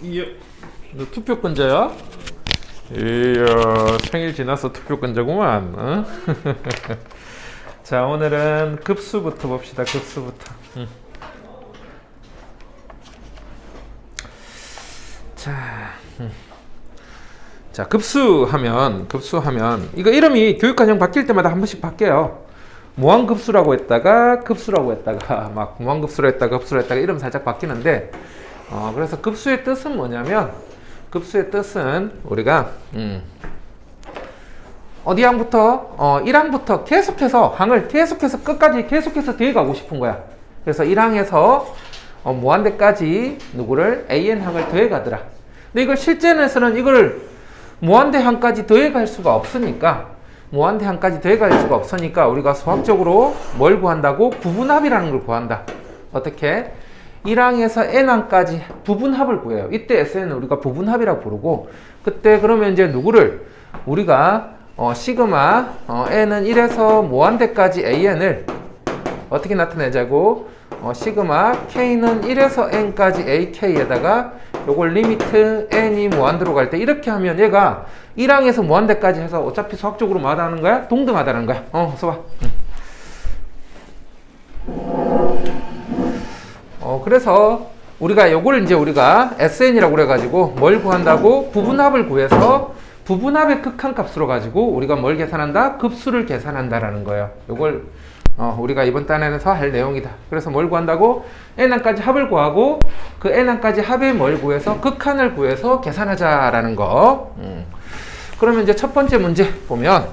이야, 너 투표권자야? 이야, 생일 지나서 투표권자구만. 어? 자, 오늘은 급수부터 봅시다. 급수부터. 자, 급수하면 이거 이름이 교육과정 바뀔 때마다 한 번씩 바뀌어요. 무한급수라고 했다가 급수라고 했다가 막 무한급수로 했다가 급수로 했다가 이름 살짝 바뀌는데, 그래서 급수의 뜻은 뭐냐면, 급수의 뜻은 우리가 어디 항부터 1항부터 계속해서 항을 계속해서 끝까지 계속해서 뒤에 가고 싶은 거야. 그래서 1항에서 무한대까지 누구를 an 항을 더해 가더라. 근데 이걸 실전에서는 이걸 무한대 항까지 더해 갈 수가 없으니까, 무한대 항까지 더해 갈 수가 없으니까 우리가 수학적으로 뭘 구한다고? 부분합이라는 걸 구한다. 어떻게? 1항에서 n항까지 부분합을 구해요. 이때 SN은 우리가 부분합이라고 부르고, 그때 그러면 이제 누구를 우리가 시그마 n은 1에서 무한대까지 an을 어떻게 나타내자고? 시그마 k는 1에서 n까지 ak에다가 요걸 리미트 n이 무한대로 갈 때 이렇게 하면 얘가 1항에서 무한대까지 해서 어차피 수학적으로 뭐 하다는 거야? 동등하다는 거야. 써봐. 그래서 우리가 요걸 이제 우리가 SN이라고 그래가지고 뭘 구한다고? 부분합을 구해서 부분합의 극한값으로 가지고 우리가 뭘 계산한다? 급수를 계산한다라는 거예요. 요걸 우리가 이번 단에서 할 내용이다. 그래서 뭘 구한다고? n항까지 합을 구하고 그 n항까지 합의 뭘 구해서 극한을 구해서 계산하자라는 거. 그러면 이제 첫 번째 문제 보면,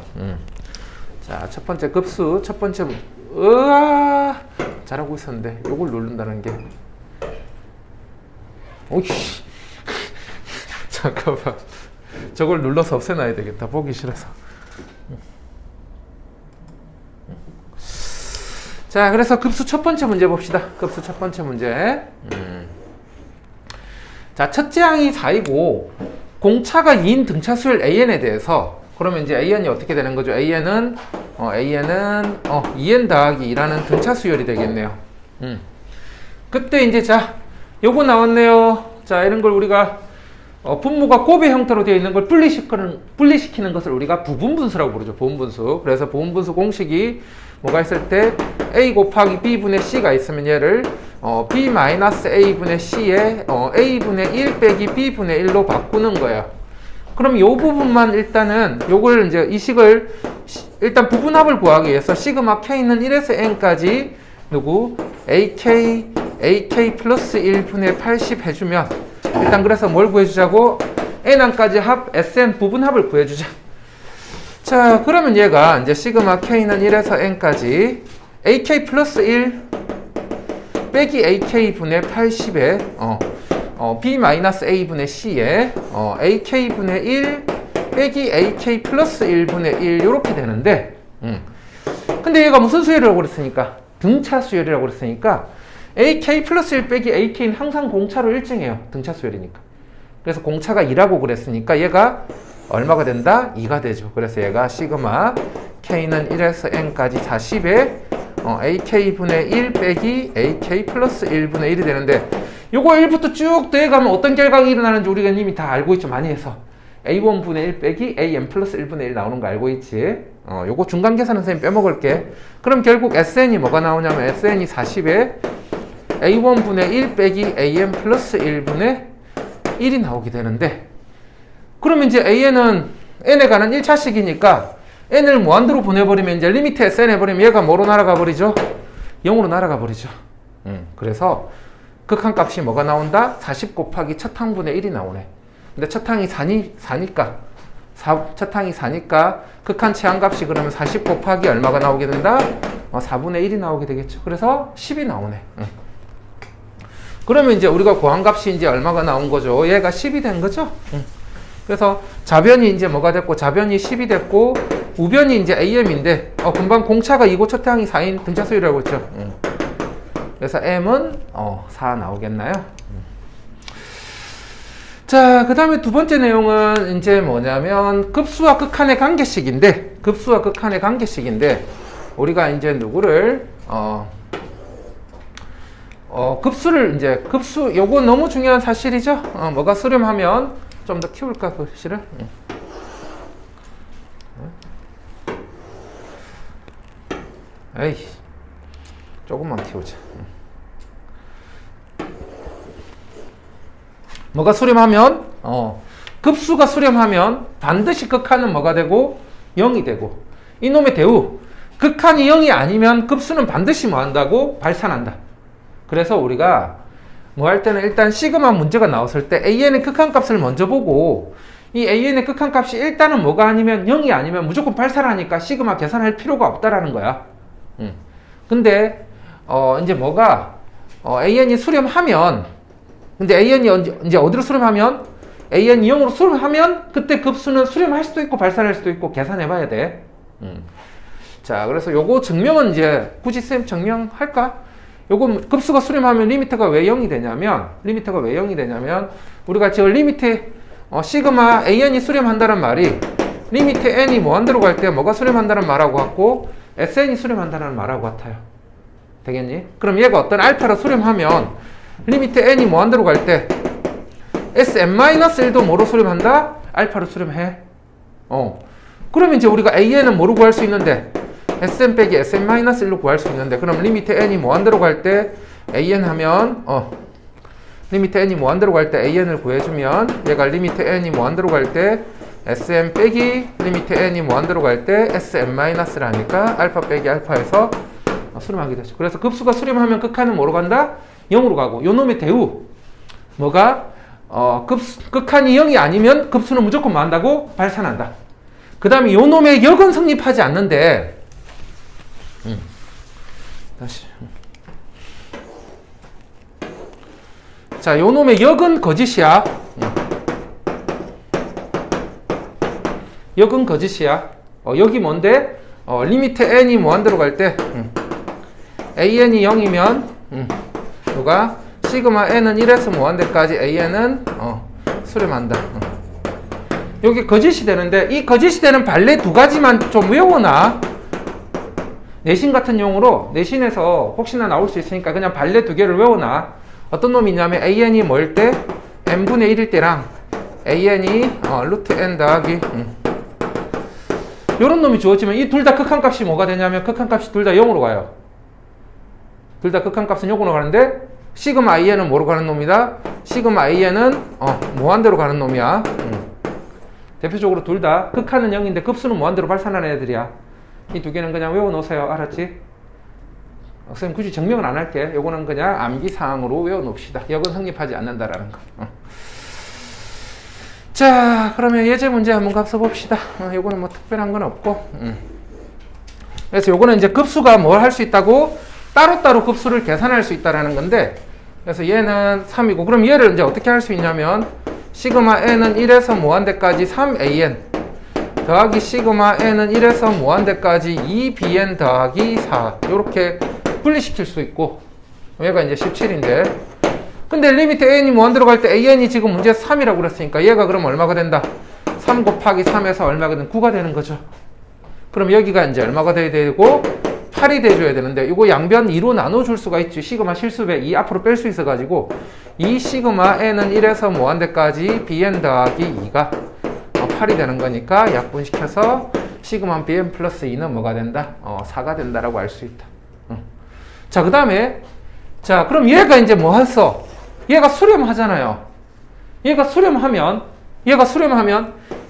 자, 첫 번째 급수, 첫 번째 잘하고 있었는데 요걸 누른다는 게, 오이씨, 잠깐만, 저걸 눌러서 없애놔야 되겠다. 보기 싫어서. 자, 그래서 급수 첫 번째 문제 봅시다. 급수 첫 번째 문제. 자, 첫째 항이 4이고 공차가 2인 등차수열 an에 대해서, 그러면 이제 an이 어떻게 되는 거죠? an은 2n 더하기 2라는 등차수열이 되겠네요. 그때 이제 자, 요거 나왔네요. 자, 이런 걸 우리가 분모가 곱의 형태로 되어 있는 걸 분리시키는 것을 우리가 부분분수라고 부르죠. 부분분수. 그래서 부분분수 공식이 뭐가 있을 때 a 곱하기 b분의 c가 있으면 얘를 b-a분의 c에 a분의 1 빼기 b분의 1로 바꾸는 거예요. 그럼 요 부분만 일단은 요걸 이제 이 식을 일단 부분합을 구하기 위해서 시그마 k는 1에서 n까지 누구 ak 플러스 1분의 80 해주면, 일단 그래서 뭘 구해주자고? n항까지 합 sn 부분합을 구해주자. 자, 그러면 얘가 이제 시그마 k는 1에서 n까지 ak 플러스 1 빼기 ak 분의 80에 b 마이너스 a 분의 c에 ak 분의 1 빼기 ak 플러스 1분의 1 이렇게 되는데, 근데 얘가 무슨 수열이라고 그랬으니까? 등차 수열이라고 그랬으니까 ak 플러스 1 빼기 ak는 항상 공차로 일정해요. 등차 수열이니까. 그래서 공차가 2라고 그랬으니까 얘가 얼마가 된다? 2가 되죠. 그래서 얘가 시그마 k는 1에서 n까지 40에 ak분의 1 빼기 ak 플러스 1분의 1이 되는데, 요거 1부터 쭉 더해가면 어떤 결과가 일어나는지 우리가 이미 다 알고 있죠. 많이 해서 a1분의 1 빼기 am 플러스 1분의 1 나오는 거 알고 있지? 요거 중간 계산은 선생님 빼먹을게. 그럼 결국 sn이 뭐가 나오냐면 sn이 40에 a1분의 1 빼기 am 플러스 1분의 1이 나오게 되는데, 그러면 이제 an은 n에 관한 1차식이니까 n을 무한대로 보내버리면 이제 리미트 sn 해버리면 얘가 뭐로 날아가 버리죠? 0으로 날아가 버리죠. 그래서 극한값이 뭐가 나온다? 40 곱하기 첫 항분의 1이 나오네. 근데 첫 항이 4니까 첫 항이 4니까 극한 치항값이 그러면 40 곱하기 얼마가 나오게 된다? 4분의 1이 나오게 되겠죠. 그래서 10이 나오네. 그러면 이제 우리가 구한 값이 이제 얼마가 나온 거죠? 얘가 10이 된 거죠? 그래서 좌변이 이제 뭐가 됐고, 좌변이 10이 됐고, 우변이 이제 am인데, 금방 공차가 2고 첫 항이 4인 등차수열이라고 했죠. 그래서 m은 4 나오겠나요? 자, 그 다음에 두 번째 내용은 이제 뭐냐면 급수와 극한의 관계식인데, 우리가 이제 누구를 급수를 이제 급수 요거 너무 중요한 사실이죠. 뭐가 수렴하면 좀 더 키울까 글씨를. 에이 조금만 키우자. 뭐가 수렴하면 급수가 수렴하면 반드시 극한은 뭐가 되고 0이 되고 이놈의 대우 극한이 0이 아니면 급수는 반드시 뭐 한다고 발산한다. 그래서 우리가 뭐 할 때는 일단 시그마 문제가 나왔을 때 AN의 극한값을 먼저 보고 이 AN의 극한값이 일단은 뭐가 아니면 0이 아니면 무조건 발산하니까 시그마 계산할 필요가 없다라는 거야. 근데 이제 뭐가 AN이 수렴하면 근데 AN이 이제 어디로 수렴하면 AN이 0으로 수렴하면 그때 급수는 수렴할 수도 있고 발산할 수도 있고 계산해 봐야 돼. 자, 그래서 요거 증명은 이제 굳이 쌤 증명할까? 요거 급수가 수렴하면 리미트가 왜 0이 되냐면 우리가 지금 리미트 시그마 AN이 수렴한다는 말이 리미트 n이 무한대로 갈 때 뭐가 수렴한다는 말하고 같고 SN이 수렴한다는 말하고 같아요. 되겠니? 그럼 얘가 어떤 알파로 수렴하면 리미트 n이 무한대로 갈 때 Sn-1도 뭐로 수렴한다? 알파로 수렴해. 그러면 이제 우리가 AN은 뭐로 구할 수 있는데 Sn 빼기 Sn-1로 구할 수 있는데 그럼 리미트 n이 무한대로 갈 때 AN 하면 리미트 n이 무한대로 갈 때 AN을 구해주면 얘가 리미트 n이 무한대로 갈 때 Sn 빼기 리미트 n이 무한대로 갈 때 Sn-라니까 알파 빼기 알파에서 수렴하게 되죠. 그래서 급수가 수렴하면 극한은 뭐로 간다? 0으로 가고 요놈의 대우 뭐가 극한이 0이 아니면 급수는 무조건 뭐 한다고? 발산한다. 그 다음에 요놈의 역은 성립하지 않는데 다시 자 요놈의 역은 거짓이야. 역은 거짓이야. 여기 뭔데? 리미트 n이 무한대로 갈 때 AN이 0이면 누가? 시그마 n은 1에서 무한대까지 AN은 수렴한다. 여기 거짓이 되는데 이 거짓이 되는 발레 두 가지만 좀 외워놔. 내신 같은 용어로 내신에서 혹시나 나올 수 있으니까 그냥 발레 두 개를 외워놔. 어떤 놈이 있냐면 AN이 뭐일 때 n분의 1일 때랑 AN이 루트 n 더하기 요런 놈이 주어지면 이 둘 다 극한값이 뭐가 되냐면 극한값이 둘 다 0으로 가요. 둘 다 극한값은 0으로 가는데 시그마 AN은 뭐로 가는 놈이다? 시그마 AN은 무한대로 가는 놈이야. 대표적으로 둘 다 극한은 0인데 급수는 무한대로 발산하는 애들이야. 이 두 개는 그냥 외워놓으세요. 알았지? 선생님 굳이 증명은 안 할게. 요거는 그냥 암기사항으로 외워놓읍시다. 역은 성립하지 않는다라는 거. 자, 그러면 예제 문제 한번 가서 봅시다. 요거는 뭐 특별한 건 없고. 그래서 요거는 이제 급수가 뭘 할 수 있다고? 따로따로 급수를 계산할 수 있다라는 건데, 그래서 얘는 3이고, 그럼 얘를 이제 어떻게 할 수 있냐면, 시그마 n은 1에서 무한대까지 3an 더하기 시그마 n은 1에서 무한대까지 2bn 더하기 4 요렇게 분리시킬 수 있고, 얘가 이제 17인데 근데 리미트 n이 무한대로 갈 때 an이 지금 문제에서 3이라고 그랬으니까 얘가 그럼 얼마가 된다? 3 곱하기 3에서 얼마가 되는 9가 되는 거죠. 그럼 여기가 이제 얼마가 돼야 되고 8이 돼줘야 되는데 이거 양변 2로 나눠줄 수가 있지. 시그마 실수배 2 앞으로 뺄 수 있어가지고 이 시그마 n은 1에서 무한대까지 bn 더하기 2가 8이 되는 거니까 약분시켜서 시그마 bn 플러스 2는 뭐가 된다? 4가 된다라고 알 수 있다. 자, 그 다음에 자, 그럼 얘가 이제 뭐 했어? 얘가 수렴하잖아요. 얘가 수렴하면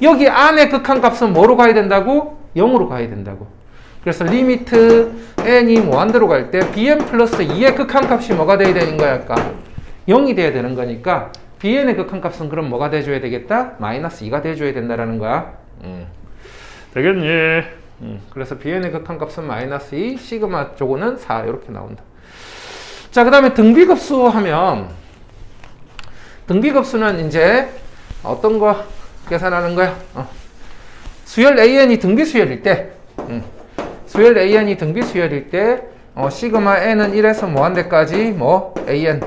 여기 안에 극한값은 뭐로 가야 된다고? 0으로 가야 된다고. 그래서 리미트 n이 무한대로 갈 때 bn 플러스 2의 극한값이 뭐가 돼야 되는 거야? 0이 돼야 되는 거니까 bn의 극한값은 그럼 뭐가 돼줘야 되겠다? 마이너스 2가 돼줘야 된다라는 거야. 되겠니? 그래서 bn의 극한값은 마이너스 2, 시그마 쪽은 4 이렇게 나온다. 자, 그 다음에 등비급수 하면 등비급수는 이제 어떤 거 계산하는 거야? 수열 AN이 등비수열일 때 수열 AN이 등비수열일 때 시그마 n은 1에서 무한대까지 뭐 AN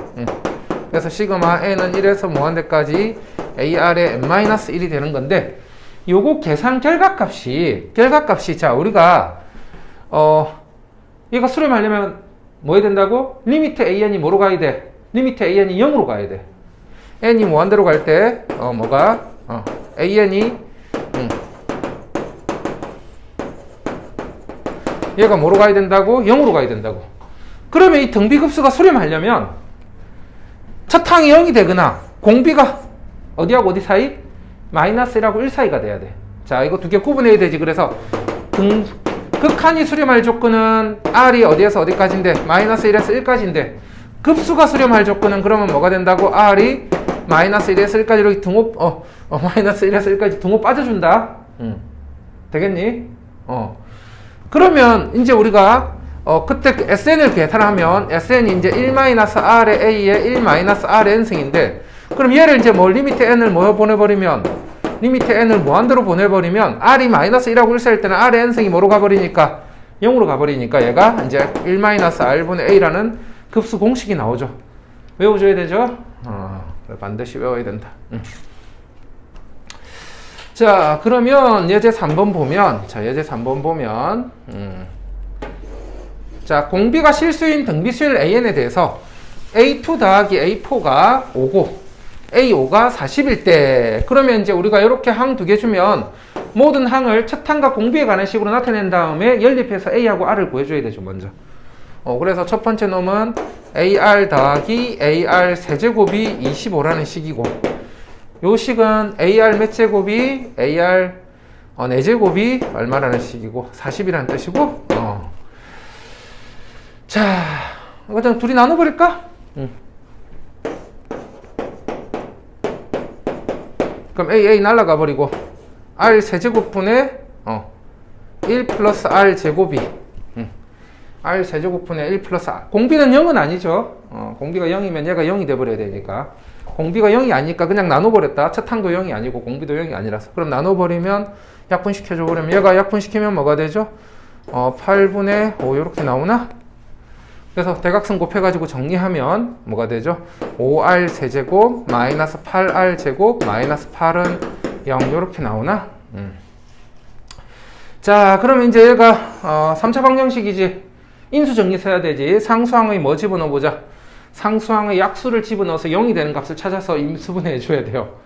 그래서 시그마 n은 1에서 무한대까지 AR의 n-1이 되는 건데 요거 계산 결과값이 자 우리가 얘가 수렴하려면 뭐 해야 된다고? 리미트 AN이 뭐로 가야 돼? 리미트 AN이 0으로 가야 돼. n이 무한대로 갈 때 AN이 얘가 뭐로 가야 된다고? 0으로 가야 된다고. 그러면 이 등비급수가 수렴하려면 첫항이 0이 되거나 공비가 어디하고 어디 사이? 마이너스 1하고 1 사이가 돼야 돼. 자, 이거 두 개 구분해야 되지. 그래서 극한이 수렴할 조건은 R이 어디에서 어디까지인데? 마이너스 1에서 1까지인데 급수가 수렴할 조건은 그러면 뭐가 된다고? R이 마이너스 1에서 1까지 이렇게 마이너스 1에서 1까지 등호 빠져준다. 되겠니? 그러면 이제 우리가 그때 그 SN을 계산하면 SN이 이제 1-R의 A에 1-R의 N승인데 그럼 얘를 이제 리미트 N을 보내버리면 리미트 N을 무한대로 보내버리면 R이 마이너스 1하고 1 사이일 때는 R의 N승이 뭐로 가버리니까 0으로 가버리니까 얘가 이제 1-R분의 A라는 급수 공식이 나오죠. 외워줘야 되죠? 반드시 외워야 된다. 자, 그러면 예제 3번 보면, 자, 공비가 실수인 등비수열 AN에 대해서 A2 더하기 A4가 5고, A5가 40일 때, 그러면 이제 우리가 이렇게 항 두 개 주면 모든 항을 첫 항과 공비에 관한 식으로 나타낸 다음에 연립해서 A하고 R을 구해줘야 되죠, 먼저. 그래서 첫 번째 놈은 AR 더하기 AR 세제곱이 25라는 식이고, 요 식은 AR 몇 제곱이 AR 4제곱이 얼마라는 식이고 40이라는 뜻이고 자, 이거 좀 둘이 나눠버릴까? 그럼 AA 날라가 버리고 R 세제곱분의 1 플러스 R 제곱이 R 세제곱분의 1 플러스 R. 공비는 0은 아니죠. 공비가 0이면 얘가 0이 돼버려야 되니까. 공비가 0이 아니니까 그냥 나눠버렸다. 첫 항도 0이 아니고 공비도 0이 아니라서. 그럼 나눠버리면 약분시켜줘 버리면 얘가 약분시키면 뭐가 되죠? 8분의 5 이렇게 나오나? 그래서 대각선 곱해가지고 정리하면 뭐가 되죠? 5R 세제곱 마이너스 8R 제곱 마이너스 8은 0 이렇게 나오나? 자, 그러면 이제 얘가 3차 방정식이지. 인수 정리 써야 되지. 상수항의 뭐 집어넣어보자. 상수항의 약수를 집어넣어서 0이 되는 값을 찾아서 인수분해 해줘야 돼요.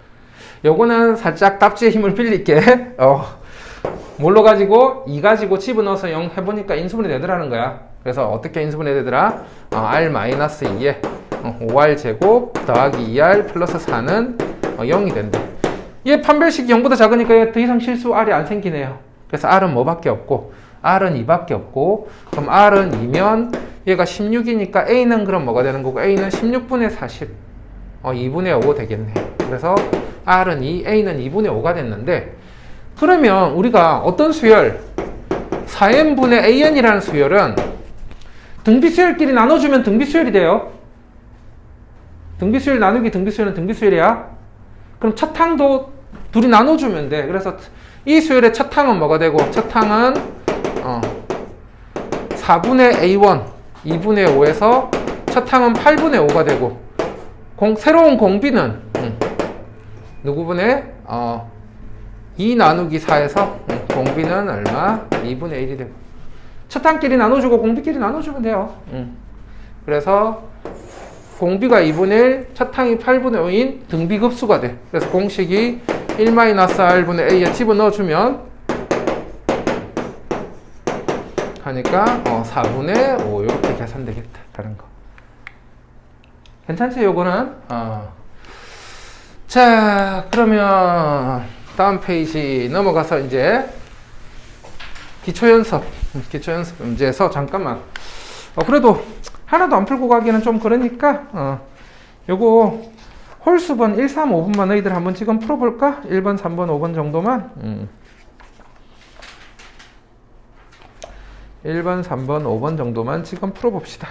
요거는 살짝 답지의 힘을 빌릴게. 뭘로 가지고? 2 가지고 집어넣어서 0 해보니까 인수분해 되더라는 거야. 그래서 어떻게 인수분해 되더라? R-2에 5R 제곱 더하기 2R 플러스 4는 0이 된대. 얘 판별식이 0보다 작으니까 더 이상 실수 R이 안 생기네요. 그래서 R은 뭐밖에 없고 R은 2밖에 없고 그럼 R은 2면 얘가 16이니까 A는 그럼 뭐가 되는 거고 A는 16분의 40 2분의 5 되겠네. 그래서 R은 2, A는 2분의 5가 됐는데 그러면 우리가 어떤 수열 4n분의 AN이라는 수열은 등비수열끼리 나눠주면 등비수열이 돼요. 등비수열 나누기 등비수열은 등비수열이야. 그럼 첫 항도 둘이 나눠주면 돼. 그래서 이 수열의 첫 항은 뭐가 되고 첫 항은 4분의 A1 2분의 5에서 첫 항은 8분의 5가 되고 새로운 공비는 누구분의 2 나누기 4에서 공비는 얼마? 2분의 1이 되고 첫 항끼리 나눠주고 공비끼리 나눠주면 돼요. 그래서 공비가 2분의 1, 첫 항이 8분의 5인 등비급수가 돼. 그래서 공식이 1-R분의 A에 집어넣어주면 하니까 4분의 5 이렇게 계산되겠다. 다른 거 괜찮지? 요거는 자, 그러면 다음 페이지 넘어가서 이제 기초연습 문제에서 잠깐만 그래도 하나도 안 풀고 가기는 좀 그러니까 요거 홀수번 1, 3, 5번만 너희들 한번 지금 풀어볼까? 1번, 3번, 5번 정도만 1번, 3번, 5번 정도만 지금 풀어봅시다.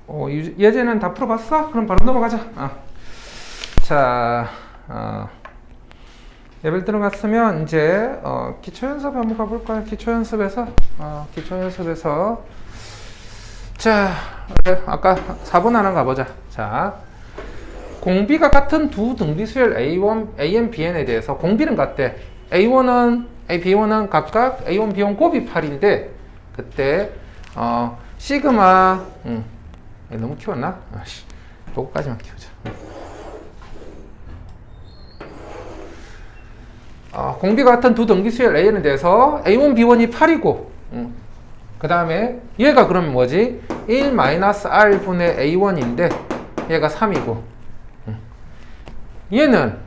예제는 다 풀어봤어? 그럼 바로 넘어가자. 자, 레벨 들어갔으면 이제 기초 연습 한번 가볼까요? 기초 연습에서 자, 아까 4번 하나 가보자. 자, 공비가 같은 두 등비수열 A1, AN, BN에 대해서 공비는 같대. A1은 B1은 각각 A1, B1 곱이 8인데 그때 시그마 너무 키웠나? 요거까지만 키우자. 공비가 같은 두 등비수열 A에 대해서 A1, B1이 8이고 그 다음에 얘가 그러면 뭐지? 1-R 분의 A1인데 얘가 3이고 얘는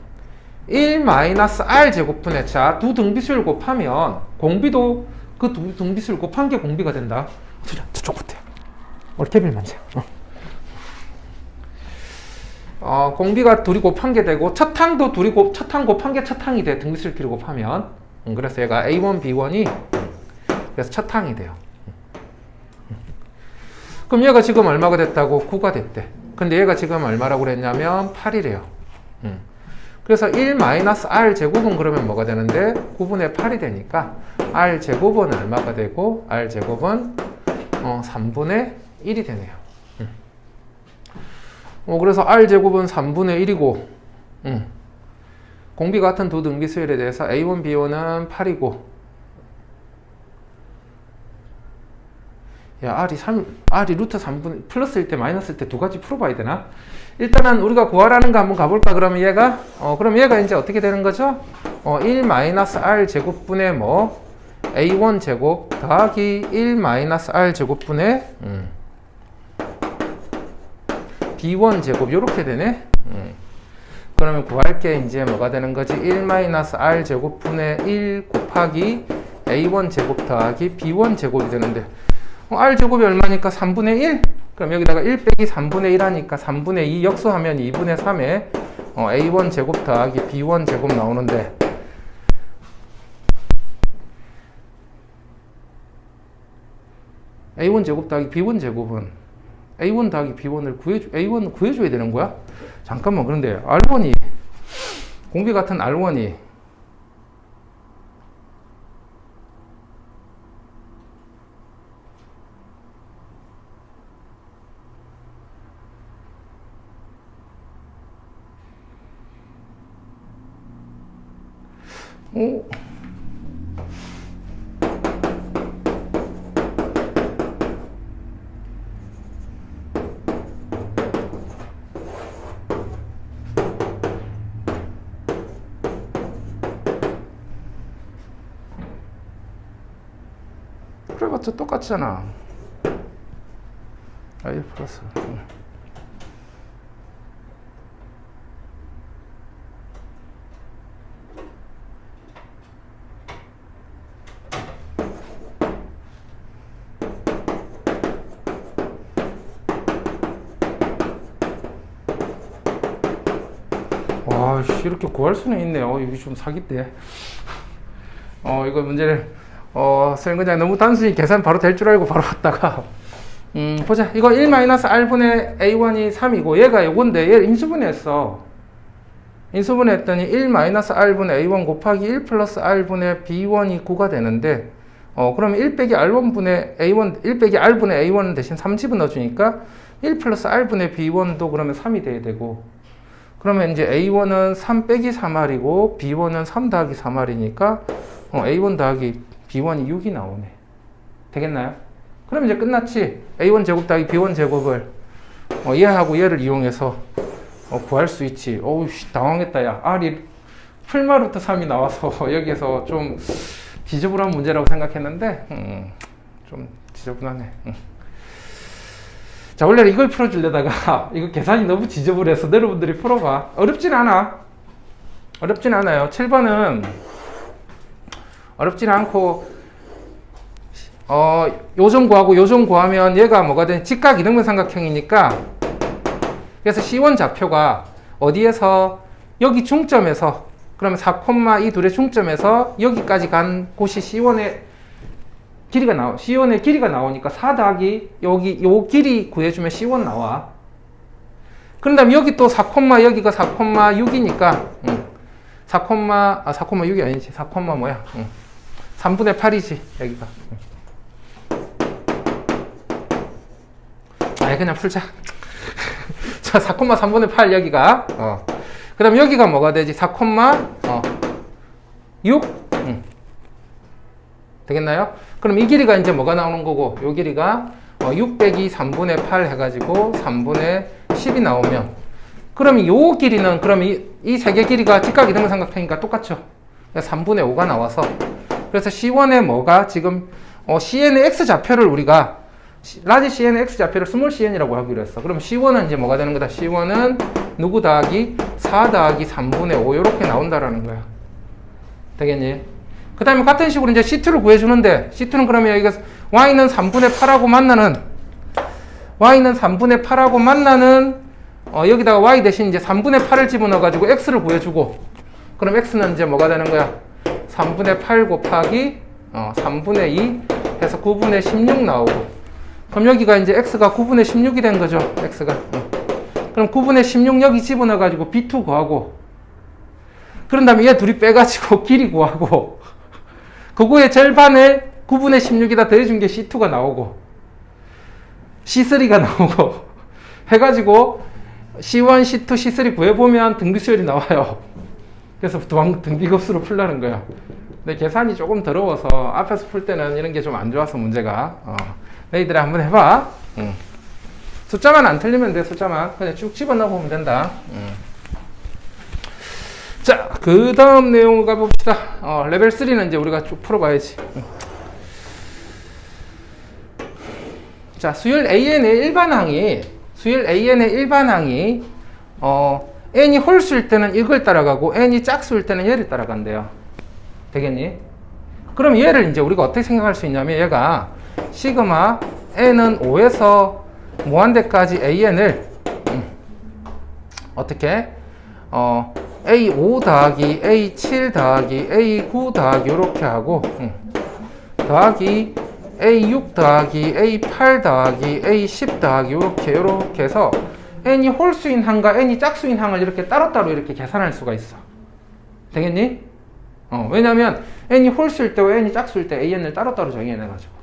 1-R 제곱분의 자, 두 등비수열 곱하면 공비도 그 두 등비수열 곱한 게 공비가 된다. 저쪽부터 우리 케빈 만져. 공비가 둘이 곱한 게 되고 첫항도 첫항 곱한 게 첫항이 돼. 등비수열끼리 곱하면 그래서 얘가 A1, B1이 그래서 첫항이 돼요. 그럼 얘가 지금 얼마가 됐다고? 9가 됐대. 근데 얘가 지금 얼마라고 그랬냐면 8이래요. 그래서 1-R 제곱은 그러면 뭐가 되는데 9분의 8이 되니까 R 제곱은 얼마가 되고 R 제곱은 3분의 1이 되네요. 그래서 R 제곱은 3분의 1이고 공비 같은 두 등비수열에 대해서 A1, B1은 8이고 야, R이 루트 3분 플러스일 때 마이너스일 때 두 가지 풀어봐야 되나? 일단은 우리가 구하라는 거 한번 가볼까? 그러면 얘가 그럼 얘가 이제 어떻게 되는 거죠? 1-R 제곱분의 뭐 A1 제곱 더하기 1-R 제곱분의 B1 제곱 요렇게 되네. 그러면 구할 게 이제 뭐가 되는 거지? 1-R 제곱분의 1 곱하기 A1 제곱 더하기 B1 제곱이 되는데 R 제곱이 얼마니까 3분의 1? 그럼 여기다가 1 빼기 3분의 1 하니까 3분의 2 역수하면 2분의 3에 A1 제곱 더하기 B1 제곱 나오는데 A1 제곱 더하기 B1 제곱은 A1 더하기 B1을 A1 구해줘야 되는 거야? 잠깐만, 그런데 R1이 공비 같은 R1이 그래봤자 똑같잖아. I 플러스 와, 이렇게 구할 수는 있네요. 이게 좀 사기인데. 이거 문제를 선생님 그냥 너무 단순히 계산 바로 될 줄 알고 바로 왔다가 보자. 이거 1-R분의 A1이 3이고 얘가 요건데 얘를 인수분해했어. 인수분해했더니 1-R분의 A1 곱하기 1 플러스 R분의 B1이 9가 되는데 그러면 1 빼기 R1분의 A1 1 빼기 R분의 A1은 대신 3 집어넣어주니까 1 플러스 R분의 B1도 그러면 3이 돼야 되고 그러면 이제 A1은 3 빼기 3R이고 B1은 3 더하기 3R이니까 A1 더하기 B1이 6이 나오네. 되겠나요? 그럼 이제 끝났지. A1 제곱 더하기 B1 제곱을 얘하고 얘를 이용해서 구할 수 있지. 어우, 당황했다. 야, R이 풀마루트 3이 나와서 여기에서 좀 지저분한 문제라고 생각했는데 좀 지저분하네. 자, 원래 이걸 풀어주려다가 이거 계산이 너무 지저분해서 여러분들이 풀어봐. 어렵진 않아. 어렵진 않아요. 7번은 어렵진 않고 요점 구하고 요점 구하면 얘가 뭐가 되는 직각 이등분 삼각형이니까 그래서 C1 좌표가 어디에서 여기 중점에서 그러면 4, 이 둘의 중점에서 여기까지 간 곳이 C1의 C1의 길이가 나오니까 4 더하기 여기 요 길이 구해주면 C1 나와. 그런 다음에 여기 또 4, 여기가 4,6이니까 4,6이 아니지. 4, 뭐야? 3분의 8이지 여기가. 그냥 풀자. 자, 4,3분의 8 여기가. 그 다음에 여기가 뭐가 되지? 4,6 되겠나요? 그럼 이 길이가 이제 뭐가 나오는 거고, 요 길이가 6 빼기 3분의 8 해가지고 3분의 10이 나오면, 그럼 요 길이는, 그럼 이 세 개 길이가 직각 이등분 삼각형이니까 똑같죠? 3분의 5가 나와서, 그래서 C1의 뭐가 지금 CN의 X좌표를 우리가 라지 CN의 X좌표를 스몰 CN이라고 하기로 했어. 그럼 C1은 이제 뭐가 되는 거다? C1은 누구 더하기 4 더하기 3분의 5 이렇게 나온다라는 거야. 되겠니? 그 다음에 같은 식으로 이제 C2를 구해주는데, C2는 그러면 여기가 Y는 3분의 8하고 만나는 여기다가 Y 대신 이제 3분의 8을 집어넣어가지고 X를 구해주고, 그럼 X는 이제 뭐가 되는 거야? 3분의 8 곱하기 3분의 2 해서 9분의 16 나오고, 그럼 여기가 이제 X가 9분의 16이 된 거죠. X가. 그럼 9분의 16 여기 집어넣어가지고 B2 구하고, 그런 다음에 얘 둘이 빼가지고 길이 구하고, 그거의 절반을 9분의 16에다 더해준 게 C2가 나오고, C3가 나오고, 해가지고 C1, C2, C3 구해보면 등비수열이 나와요. 그래서 등비급수로 풀라는 거예요. 근데 계산이 조금 더러워서 앞에서 풀 때는 이런 게 좀 안 좋아서 문제가. 너희들이 한번 해봐. 숫자만 안 틀리면 돼. 숫자만 그냥 쭉 집어넣어 보면 된다. 자, 그 다음 내용을 가봅시다. 레벨 3는 이제 우리가 쭉 풀어봐야지. 자, 수열 AN의 일반항이 n이 홀수일 때는 이걸 따라가고 n이 짝수일 때는 얘를 따라간대요. 되겠니? 그럼 얘를 이제 우리가 어떻게 생각할 수 있냐면, 얘가 시그마 n은 5에서 무한대까지 an을 어떻게 a5 더하기 a7 더하기 a9 더하기 이렇게 하고 더하기 a6 더하기 a8 더하기 a10 더하기 이렇게 해서 n이 홀수인 항과 n이 짝수인 항을 이렇게 따로따로 이렇게 계산할 수가 있어. 되겠니? 왜냐면 n이 홀수일 때와 n이 짝수일 때 an을 따로따로 정의해내가지고.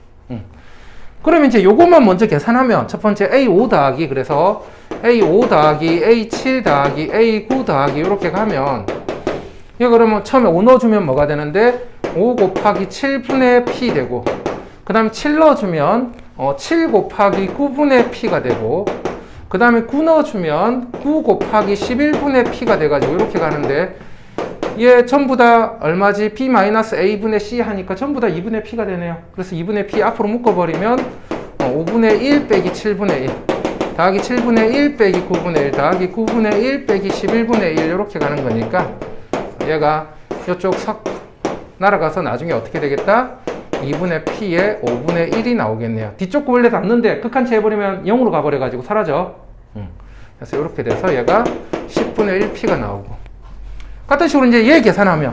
그러면 이제 요것만 먼저 계산하면, 첫 번째 A5 더하기, 그래서 A5 더하기 A7 더하기 A9 더하기 이렇게 가면, 이거 그러면 처음에 5 넣어주면 뭐가 되는데 5 곱하기 7분의 P 되고, 그 다음에 7 넣어주면 7 곱하기 9분의 P가 되고, 그 다음에 9 넣어주면 9 곱하기 11분의 P가 돼가지고 이렇게 가는데, 얘 전부 다 얼마지? B-A분의 C 하니까 전부 다 2분의 P가 되네요. 그래서 2분의 P 앞으로 묶어버리면 5분의 1 빼기 7분의 1 더하기 7분의 1 빼기 9분의 1 더하기 9분의 1 빼기 11분의 1 이렇게 가는 거니까, 얘가 이쪽 석 날아가서 나중에 어떻게 되겠다? 2분의 P에 5분의 1이 나오겠네요. 뒤쪽 거 원래 닿는데 극한치 해버리면 0으로 가버려가지고 사라져. 그래서 이렇게 돼서 얘가 10분의 1P가 나오고, 같은 식으로 이제 얘 계산하면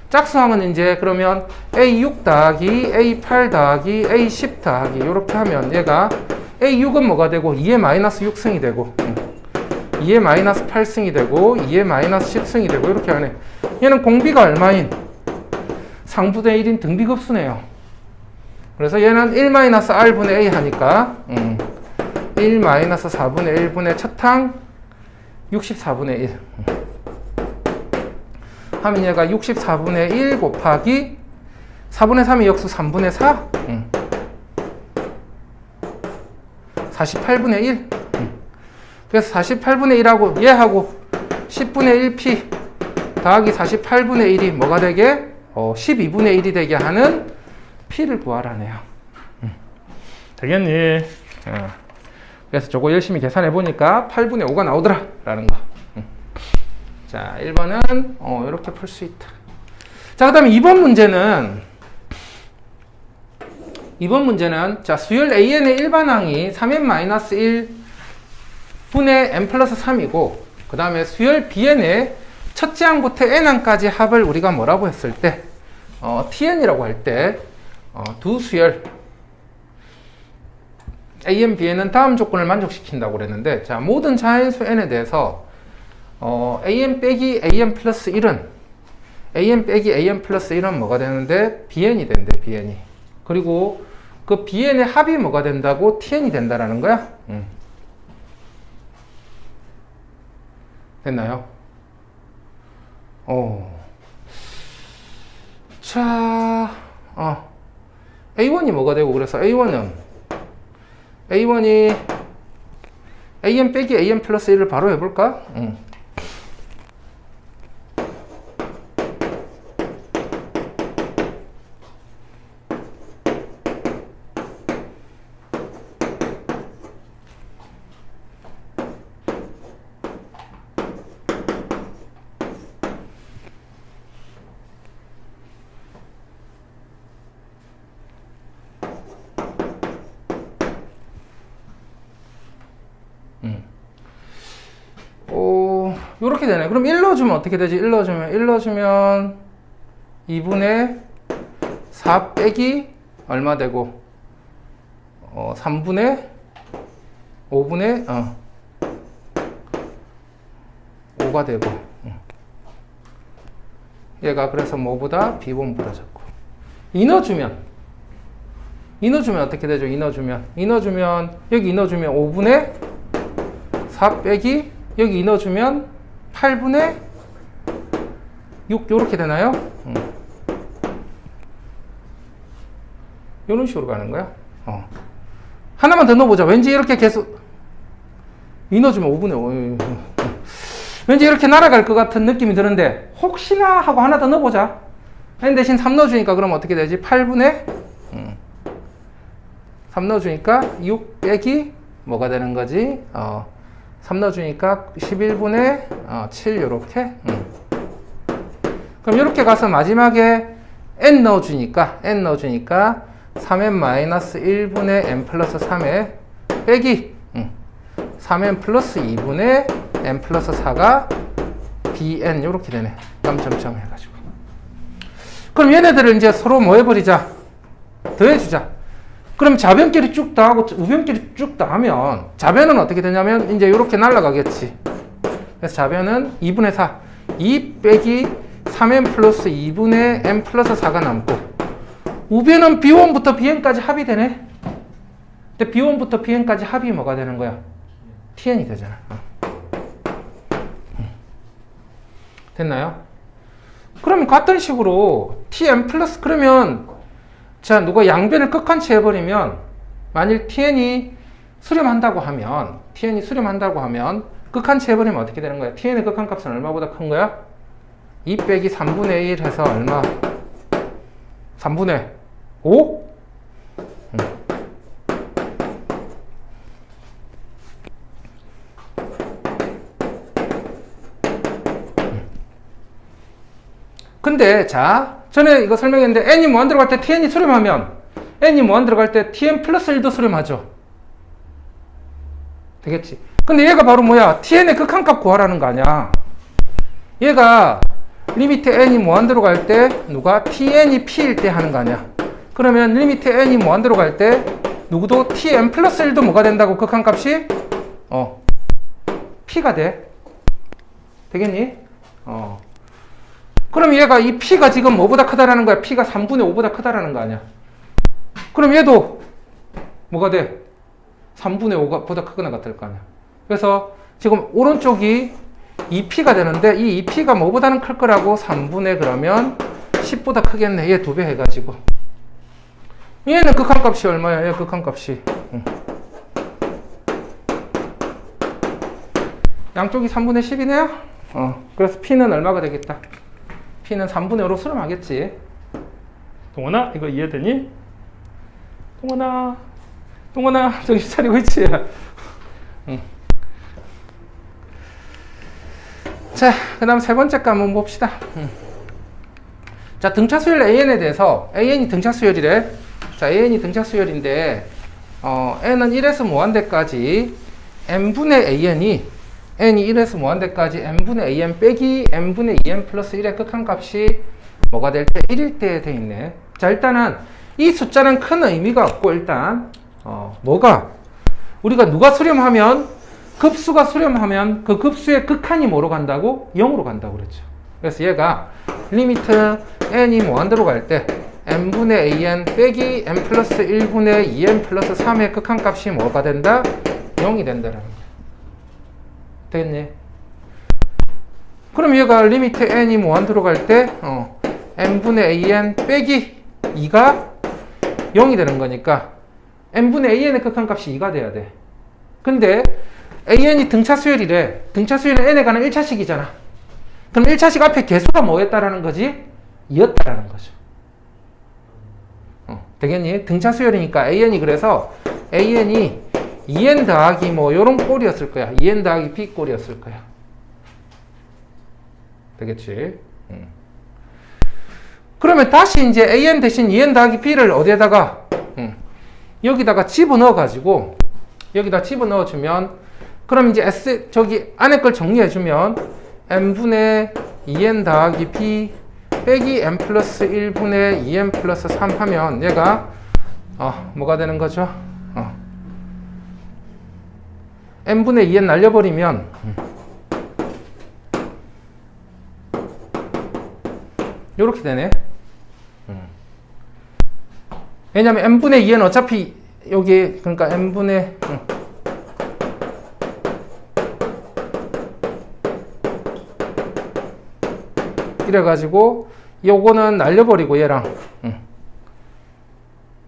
짝수항은 이제 그러면 A6 더하기 A8 더하기 A10 더하기 이렇게 하면 얘가 A6은 뭐가 되고 2의 마이너스 6승이 되고 2의 마이너스 8승이 되고 2의 마이너스 10승이 되고 이렇게 하네. 얘는 공비가 얼마인? 상분의 1인 등비급수네요. 그래서 얘는 1-R분의 A 하니까 1-4분의 1분의 첫항 64분의 1 하면 얘가 64분의 1 곱하기 4분의 3이 역수 3분의 4 48분의 1 그래서 48분의 1하고 얘하고 10분의 1p 더하기 48분의 1이 뭐가 되게? 12분의 1이 되게 하는 p를 구하라네요. 되겠니? 그래서 저거 열심히 계산해 보니까 8분의 5가 나오더라 라는 거. 자, 1번은 이렇게 풀 수 있다. 자, 그 다음에 2번 문제는 자, 수열 AN의 일반항이 3n-1 분의 n 플러스 3이고, 그 다음에 수열 BN의 첫째 항부터 n항까지 합을 우리가 뭐라고 했을 때 tn이라고 할 때 두 수열 a,n, bn은 다음 조건을 만족시킨다고 그랬는데, 자, 모든 자연수 n에 대해서 a,n 빼기 a,n 플러스 1은 a,n 빼기 a,n 플러스 1은 뭐가 되는데? bn이 된대, bn이. 그리고 그 bn의 합이 뭐가 된다고? tn이 된다라는 거야. 됐나요? 자, a1이 뭐가 되고, 그래서 a1이 a,n 빼기 a,n 플러스 1을 바로 해볼까? 요렇게 되네. 그럼 1 넣어주면 어떻게 되지? 1 넣어주면 2분의 4 빼기 얼마 되고 3분의 5분의 5가 되고 얘가 그래서 뭐보다? B번보다 작고 2 넣어주면 어떻게 되죠? 2 넣어주면 여기 2 넣어주면 5분의 4 빼기 여기 2 넣어주면 8분의 6 요렇게 되나요? 요런 식으로 가는 거야. 하나만 더 넣어보자. 왠지 이렇게 계속 2 넣어주면 5분의 5 왠지 이렇게 날아갈 것 같은 느낌이 드는데 혹시나 하고 하나 더 넣어보자. 대신 3 넣어주니까 그럼 어떻게 되지? 8분의 3 넣어주니까 6 빼기 뭐가 되는 거지? 3 넣어주니까 11분의 7 요렇게. 그럼 이렇게 가서 마지막에 n 넣어주니까 3n 마이너스 1분의 n 플러스 3에 빼기 3n 플러스 2분의 n 플러스 4가 bn 요렇게 되네. 점점점 해가지고. 그럼 얘네들을 이제 서로 뭐 해버리자? 더해주자. 그럼 좌변끼리 쭉 더하고 우변끼리 쭉 더하면 좌변은 어떻게 되냐면 이제 이렇게 날아가겠지. 그래서 좌변은 2분의 4 2 빼기 3n 플러스 2분의 n 플러스 4가 남고 우변은 b1부터 bn까지 합이 되네. 근데 b1부터 bn까지 합이 뭐가 되는 거야? tn이 되잖아. 됐나요? 그러면 같은 식으로 tn 플러스 그러면 자, 누가 양변을 끝칸치 해버리면 만일 tn이 수렴한다고 하면 끝칸치 해버리면 어떻게 되는 거야? tn의 극한값은 얼마보다 큰 거야? 2 빼기 3분의 1 해서 얼마? 3분의 5? 근데 자, 전에 이거 설명했는데 n이 무한 들어갈 때 tn이 수렴하면 n이 무한 들어갈 때 tn 플러스 1도 수렴하죠. 되겠지? 근데 얘가 바로 뭐야? tn의 극한값 구하라는 거 아니야. 얘가 리미트 n이 무한 들어갈 때 누가 tn이 p일 때 하는 거 아니야. 그러면 리미트 n이 무한 들어갈 때 누구도 tn 플러스 1도 뭐가 된다고 극한값이? p가 돼. 되겠니? 그럼 얘가 이 p가 지금 뭐보다 크다라는 거야? p가 3분의 5보다 크다라는 거 아니야? 그럼 얘도 뭐가 돼? 3분의 5보다 크거나 같을 거 아니야? 그래서 지금 오른쪽이 2p가 되는데 이 2p가 뭐보다는 클 거라고 3분의 그러면 10보다 크겠네. 얘 2배 해가지고. 얘는 극한값이 얼마야? 얘 극한값이. 양쪽이 3분의 10이네요? 그래서 p는 얼마가 되겠다? p는 3분의 5로 수렴하겠지. 동원아, 이거 이해되니? 동원아, 정신 차리고 있지? 자, 그 다음 세 번째 거 한번 봅시다. 자, 등차 수열 AN에 대해서, AN이 등차 수열이래. 자, AN이 등차 수열인데, n은 1에서 무한대까지 n분의 AN이 n이 1에서 무한대까지 n분의 an 빼기 n분의 2n 플러스 1의 극한값이 뭐가 될 때? 1일 때 돼 있네. 자, 일단은 이 숫자는 큰 의미가 없고, 일단 뭐가? 우리가 누가 수렴하면, 급수가 수렴하면 그 급수의 극한이 뭐로 간다고? 0으로 간다고 그랬죠. 그래서 얘가 리미트 n이 무한대로 갈 때 n분의 an 빼기 n 플러스 1분의 2n 플러스 3의 극한값이 뭐가 된다? 0이 된다라는 거야. 되겠니? 그럼 얘가 리미트 n이 무한대로 갈 때 n분의 an 빼기 2가 0이 되는 거니까 n분의 an의 극한값이 2가 돼야 돼. 근데 an이 등차수열이래. 등차수열은 n에 관한 1차식이잖아. 그럼 1차식 앞에 개수가 뭐였다라는 거지? 2였다라는 거죠. 되겠니? 등차수열이니까 an이 그래서 an이 2n 더하기 뭐 요런 꼴이었을 거야. 2n 더하기 b 꼴이었을 거야. 되겠지? 그러면 다시 이제 an 대신 2n 더하기 b를 어디에다가 여기다가 집어넣어 가지고 여기다 집어넣어 주면 그럼 이제 s 저기 안에 걸 정리해 주면 n분의 2n 더하기 b 빼기 n 플러스 1분의 2n 플러스 3 하면 얘가 뭐가 되는 거죠? n분의 2n 날려버리면 요렇게 되네. 왜냐면 n분의 2n 어차피 여기 그러니까 n분의 이래가지고 요거는 날려버리고 얘랑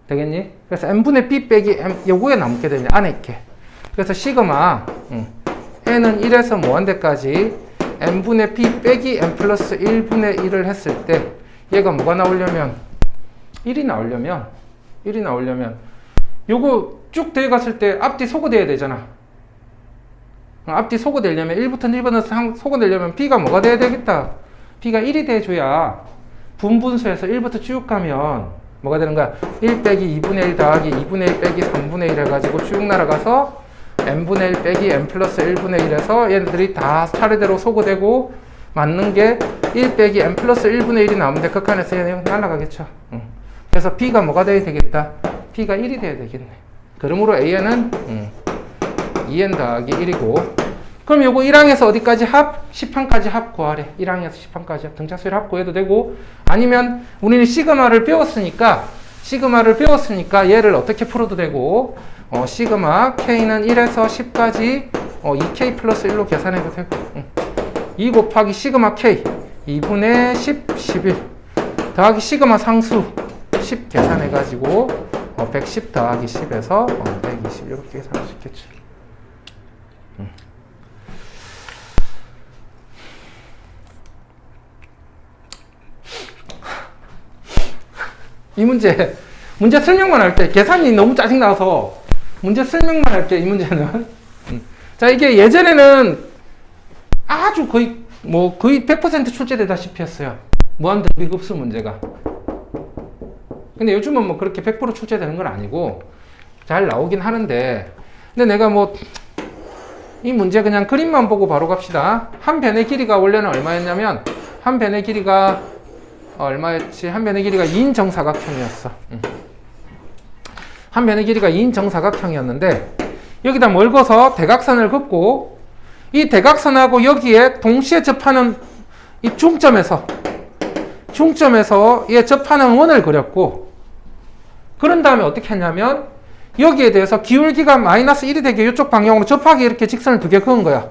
되겠니? 그래서 n분의 b 빼기 m 요거에 남게 되냐 안에 있게. 그래서 시그마 n은 1에서 무한대까지 n분의 b 빼기 n 플러스 1분의 1을 했을 때 얘가 뭐가 나오려면 1이 나오려면 요거 쭉 되어갔을 때 앞뒤 소거돼야 되잖아. 앞뒤 소거되려면 1부터 1번에서 소거되려면 b가 뭐가 돼야 되겠다? b가 1이 돼줘야 분분수에서 1부터 쭉 가면 뭐가 되는 거야? 1 빼기 2분의 1 더하기 2분의 1 빼기 3분의 1 해가지고 쭉 날아가서 n분의 1 빼기 n 플러스 1분의 1에서 얘네들이 다 차례대로 소거되고 맞는 게 1 빼기 n 플러스 1분의 1이 나오는데 극한에서 얘네 날아가겠죠. 그래서 b가 뭐가 돼야 되겠다? b가 1이 돼야 되겠네. 그러므로 an은 2n 더하기 1이고 그럼 요거 1항에서 어디까지 합? 10항까지 합 구하래. 1항에서 10항까지 합. 등차수열 합 구해도 되고 아니면 우리는 시그마를 배웠으니까 얘를 어떻게 풀어도 되고 시그마 k는 1에서 10까지 2k 플러스 1로 계산해도 되고 2 곱하기 시그마 k 2분의 10, 11 더하기 시그마 상수 10 계산해가지고 110 더하기 10에서 120 이렇게 계산할 수 있겠죠. 이 문제 설명만 할 때 계산이 너무 짜증나서 문제 설명만 할 때 이 문제는 자 이게 예전에는 아주 거의 100% 출제되다시피 했어요. 무한등비급수 문제가. 근데 요즘은 뭐 그렇게 100% 출제되는 건 아니고 잘 나오긴 하는데 근데 내가 이 문제 그냥 그림만 보고 바로 갑시다. 한 변의 길이가 원래는 얼마였냐면 한 변의 길이가 얼마였지? 한 변의 길이가 2인 정사각형이었어. 한 변의 길이가 2인 정사각형이었는데 여기다 뭘 그어서 대각선을 긋고 이 대각선하고 여기에 동시에 접하는 이 중점에서 얘 접하는 원을 그렸고 그런 다음에 어떻게 했냐면 여기에 대해서 기울기가 마이너스 1이 되게 이쪽 방향으로 접하게 이렇게 직선을 2개 그은 거야.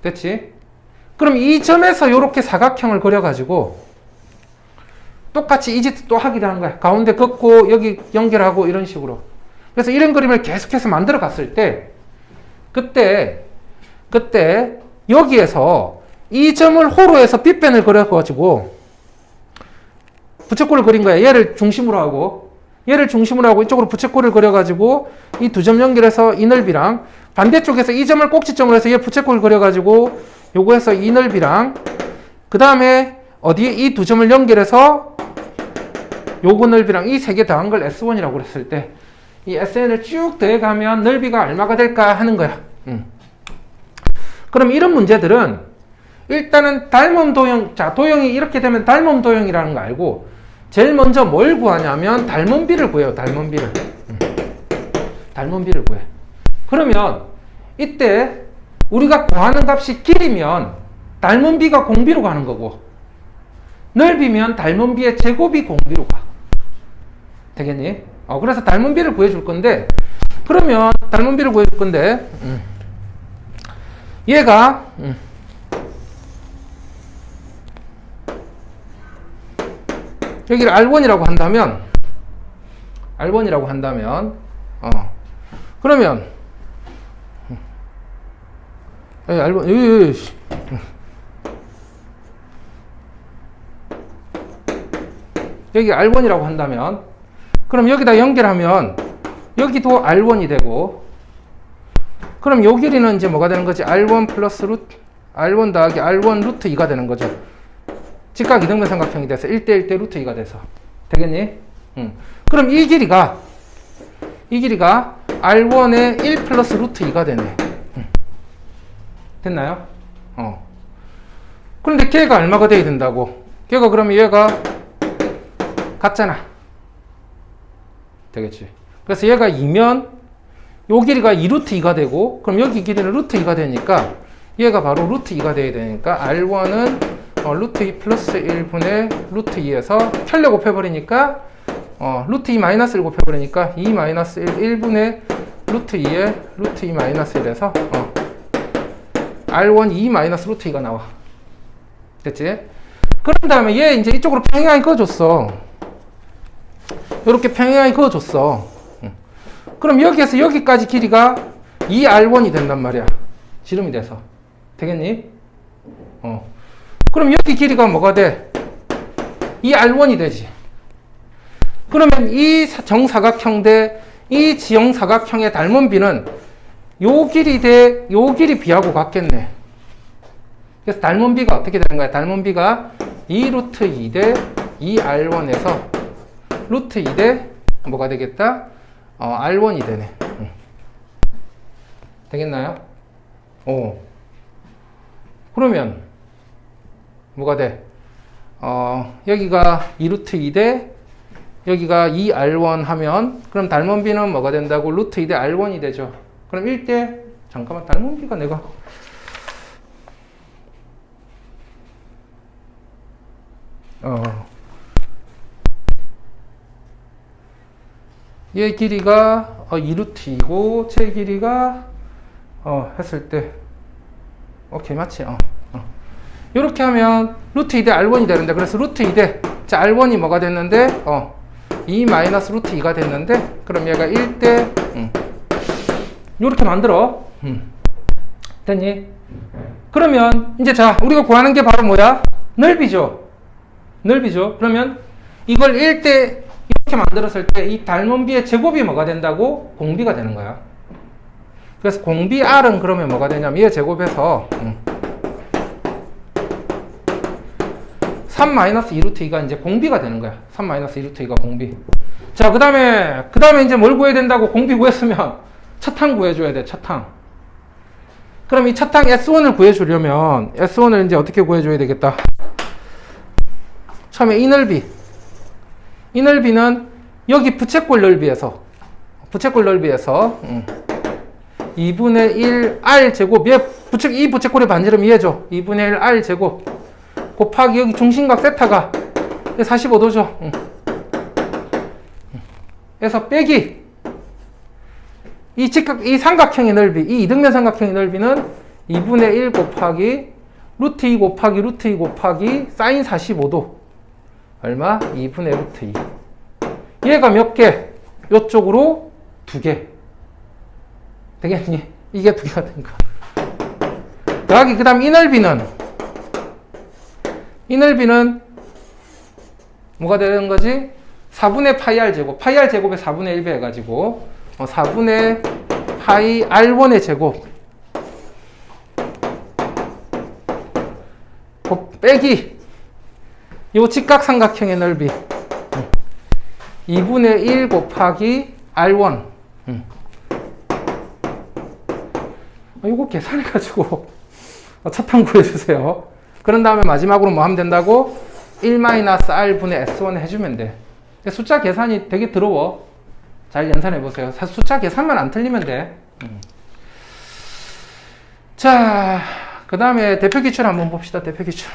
됐지? 그럼 이 점에서 이렇게 사각형을 그려가지고 똑같이 이 짓 또 하기도 하는 거야. 가운데 긋고 여기 연결하고 이런 식으로. 그래서 이런 그림을 계속해서 만들어 갔을 때 그때 여기에서 이 점을 호로 해서 빗변을 그려가지고 부채꼴을 그린 거야. 얘를 중심으로 하고 이쪽으로 부채꼴을 그려가지고 이 두 점 연결해서 이 넓이랑 반대쪽에서 이 점을 꼭지점으로 해서 얘 부채꼴을 그려가지고 요거 해서 이 넓이랑 그 다음에 어디에 이 두 점을 연결해서 요거 넓이랑 이 세 개 더한 걸 S1이라고 그랬을 때 이 SN을 쭉 더해가면 넓이가 얼마가 될까 하는 거야. 그럼 이런 문제들은 일단은 닮음 도형, 자, 도형이 이렇게 되면 닮음 도형이라는 거 알고, 제일 먼저 뭘 구하냐면, 닮음비를 구해요, 닮음비를. 닮음비를 구해. 그러면, 이때, 우리가 구하는 값이 길이면, 닮음비가 공비로 가는 거고, 넓이면 닮음비의 제곱이 공비로 가. 되겠니? 그래서 닮음비를 구해줄 건데, 그러면, 닮음비를 구해줄 건데, 얘가, 여기를 R1이라고 한다면, 그러면, R1, 여기 R1이라고 한다면, 그럼 여기다 연결하면, 여기도 R1이 되고, 그럼 요 길이는 이제 뭐가 되는 거지? R1 플러스 R1 더하기 R1 루트 2가 되는 거죠. 직각 이등변 삼각형이 돼서 1대 1대 루트 2가 돼서. 되겠니? 그럼 이 길이가 R1의 1 플러스 루트 2가 되네. 됐나요? 그런데 걔가 얼마가 돼야 된다고? 걔가 그러면 얘가 같잖아. 되겠지? 그래서 얘가 2면 요 길이가 2루트 2가 되고, 그럼 여기 길이는 루트 2가 되니까 얘가 바로 루트 2가 돼야 되니까 R1은 루트 2 플러스 1분의 루트 2에서 편려 곱해버리니까 루트 2 마이너스 1 곱해버리니까 2 마이너스 1 1분의 루트 2에 루트 2 마이너스 1에서 R1 2 마이너스 루트 2가 나와. 됐지? 그런 다음에 얘 이제 이쪽으로 평행하게 그어줬어. 이렇게 평행하게 그어줬어. 그럼 여기에서 여기까지 길이가 2R1이 된단 말이야. 지름이 돼서. 되겠니? 그럼 여기 길이가 뭐가 돼? 2R1이 되지. 그러면 이 정사각형 대 이 지형사각형의 닮음비는 요 길이 대 요 길이 비하고 같겠네. 그래서 닮음비가 어떻게 되는 거야? 닮음비가 2 루트 2 대 2R1에서 루트 2 대 뭐가 되겠다? R1이 되네. 되겠나요? 그러면 뭐가 돼? 여기가 2루트 2 대 여기가 2R1 하면 그럼 닮음비는 뭐가 된다고? 루트 2 대 R1이 되죠. 그럼 1대 잠깐만 닮음비가 내가 얘 길이가 2루트 2고 제 길이가 했을 때 오케이 맞지? 이렇게 하면 루트 2 대 R1이 되는데 그래서 루트 2 대 자 R1이 뭐가 됐는데 2 마이너스 루트 2가 됐는데 그럼 얘가 1대 이렇게 만들어. 됐니? 그러면 이제 자 우리가 구하는 게 바로 뭐야? 넓이죠. 그러면 이걸 1대 이렇게 만들었을 때 이 닮음비의 제곱이 뭐가 된다고? 공비가 되는 거야. 그래서 공비 R은 그러면 뭐가 되냐면 얘 제곱해서 3-2루트 2가 이제 공비가 되는 거야. 3-2루트 2가 공비. 자, 그 다음에 이제 뭘 구해야 된다고? 공비 구했으면 차탕 구해줘야 돼, 차탕. 그럼 이 차탕 S1을 구해주려면 S1을 이제 어떻게 구해줘야 되겠다? 처음에 이 넓이는 여기 부채꼴 넓이에서 2분의 1 R 제곱 이 부채꼴의 반지름 이해죠? 2분의 1 R 제곱 곱하기 여기 중심각 세타가 45도죠. 그래서 빼기 이 삼각형의 넓이, 이 이등변 삼각형의 넓이는 2분의 1 곱하기 루트 2 곱하기 루트 2 곱하기 사인 45도 얼마? 2분의 루트 2. 얘가 몇 개? 요쪽으로 2개. 되겠니? 이게 2개가 되니까. 더하기 그 다음 이 넓이는 뭐가 되는 거지? 4분의 파이 R 제곱. 파이 R 제곱에 4분의 1배 해가지고 4분의 파이 R1의 제곱 빼기 요 직각삼각형의 넓이 2분의 1 곱하기 R1 이거 계산해가지고 차탕 구해주세요. 그런 다음에 마지막으로 뭐 하면 된다고? 1-R분의 S1 해주면 돼. 숫자 계산이 되게 더러워. 잘 연산해보세요. 숫자 계산만 안 틀리면 돼. 자, 그 다음에 대표 기출 한번 봅시다. 대표 기출.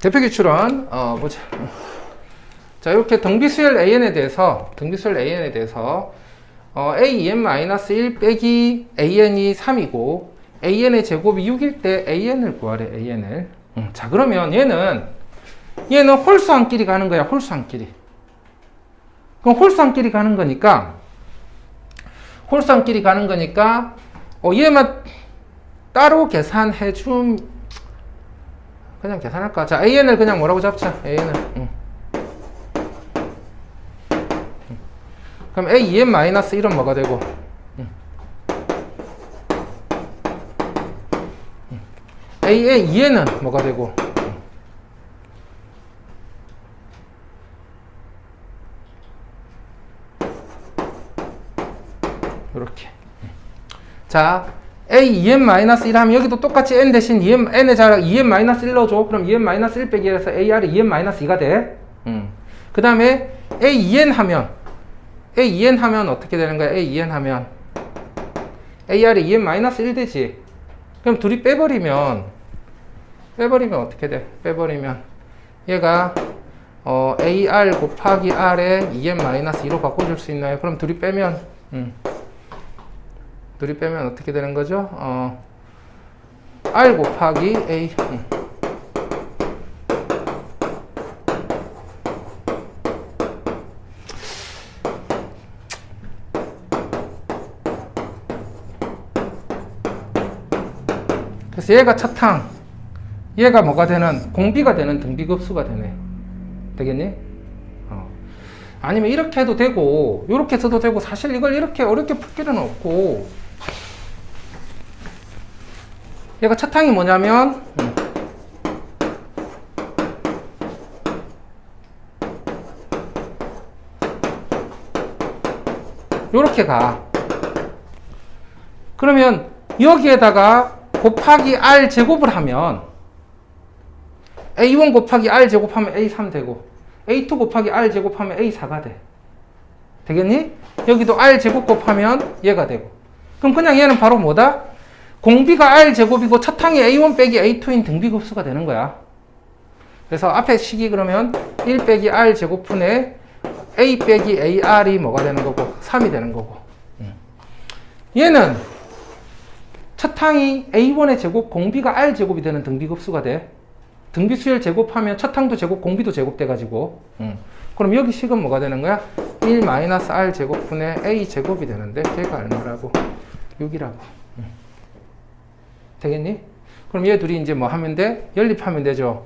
대표 기출은 보자. 자, 이렇게 등비수열 AN에 대해서 AN-1 빼기 AN이 3이고 AN의 제곱이 6일 때 AN을 구하래. AN을. 자, 그러면 얘는 홀수함끼리 가는 거야. 홀수함끼리. 그럼 홀수함끼리 가는 거니까 얘만 따로 계산해 줌. 그냥 계산할까? 자, AN을 그냥 뭐라고 잡자. AN을. 그럼 AN-1은 뭐가 되고? AN-2는 뭐가 되고? 이렇게. 자, A2n-1 하면 여기도 똑같이 n 대신 n의 자락 2n-1 넣어줘. 그럼 2n-1 빼기 해서 AR이 2n-2가 돼. 그 다음에 A2n 하면 어떻게 되는 거야? A2n 하면 AR이 2n-1 되지. 그럼 둘이 빼버리면 어떻게 돼? 빼버리면 얘가 AR 곱하기 R에 2n-2로 바꿔줄 수 있나요? 그럼 둘이 빼면 어떻게 되는 거죠? R 곱하기 A. 그래서 얘가 차탕, 얘가 뭐가 되는, 공비가 되는 등비급수가 되네. 되겠니? 아니면 이렇게 해도 되고, 이렇게 써도 되고, 사실 이걸 이렇게 어렵게 풀 필요는 없고, 얘가 차탕이 뭐냐면, 요렇게 가. 그러면 여기에다가 곱하기 R 제곱을 하면 A1 곱하기 R 제곱하면 A3 되고 A2 곱하기 R 제곱하면 A4가 돼. 되겠니? 여기도 R 제곱 곱하면 얘가 되고. 그럼 그냥 얘는 바로 뭐다? 공비가 R 제곱이고 차탕이 A1 빼기 A2인 등비급수가 되는 거야. 그래서 앞에 식이 그러면 1 빼기 R 제곱분의 A 빼기 AR이 뭐가 되는 거고 3이 되는 거고. 얘는 차탕이 A1의 제곱, 공비가 R 제곱이 되는 등비급수가 돼. 등비수열 제곱하면 차탕도 제곱, 공비도 제곱 돼가지고. 그럼 여기 식은 뭐가 되는 거야? 1-R 제곱분의 A 제곱이 되는데 걔가 얼마라고? 6이라고. 되겠니? 그럼 얘 둘이 이제 뭐 하면 돼? 연립하면 되죠.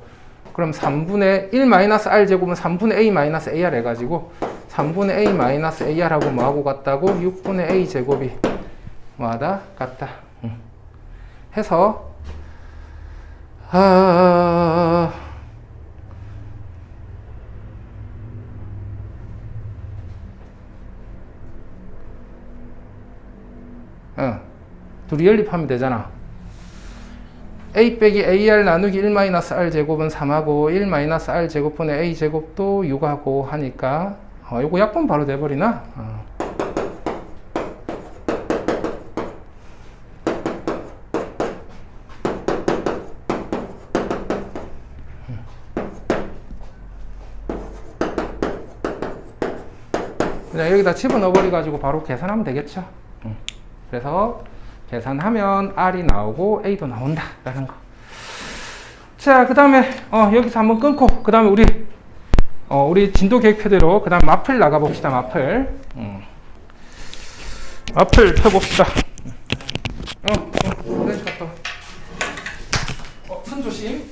그럼 3분의 1-R 제곱은 3분의 A-AR 해가지고 3분의 A-AR하고 뭐하고 같다고? 6분의 A 제곱이 뭐하다? 같다. 해서 둘이 연립하면 되잖아. A 빼기 AR 나누기 1-R 제곱은 3하고 1-R 제곱분의 A 제곱도 6하고 하니까 요거 약분 바로 돼버리나? 그냥 여기다 집어넣어버려가지고 바로 계산하면 되겠죠. 그래서 계산하면 R이 나오고 A도 나온다 라는 거. 자, 그 다음에 여기서 한번 끊고 그 다음에 우리 진도 계획표대로 그 다음 마플 나가봅시다. 마플 펴봅시다. 손 조심.